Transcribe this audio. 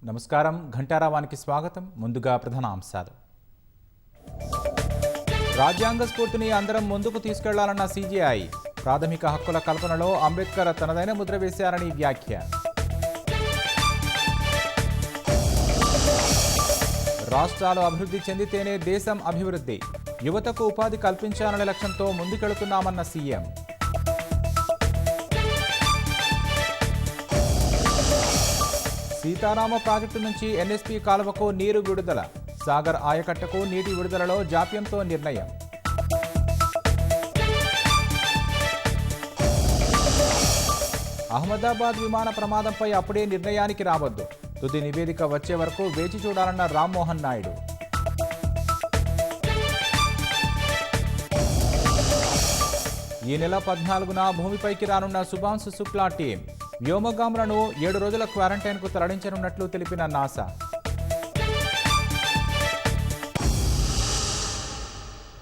నమస్కారం ఘంటారావానికి స్వాగతం. ముందుగా ప్రధాన అంశాలు. రాజ్యాంగ స్ఫూర్తిని అందరం ముందుకు తీసుకెళ్లాలన్న సీజేఐ. ప్రాథమిక హక్కుల కల్పనలో అంబేద్కర్ తనదైన ముద్ర వేశారని వ్యాఖ్య. రాష్ట్రాలు అభివృద్ధి చెందితేనే దేశం అభివృద్ధి. యువతకు ఉపాధి కల్పించాలనే లక్ష్యంతో ముందుకెళుతున్నామన్న సీఎం. సీతారామ ప్రాజెక్టు నుంచి ఎన్ఎస్పీ కాలువకు నీరు విడుదల. సాగర్ ఆయకట్టకు నీటి విడుదలలో జాప్యంతో నిర్ణయం. అహ్మదాబాద్ విమాన ప్రమాదంపై అప్పుడే నిర్ణయానికి రావద్దు. తుది నివేదిక వచ్చే వరకు వేచి చూడాలన్న రామ్మోహన్ నాయుడు. ఈ నెల 14న భూమిపైకి రానున్న శుభాంశు శుక్లా టీం. వ్యోమగాములను 7 రోజుల క్వారంటైన్కు తరలించనున్నట్లు తెలిపిన నాసా.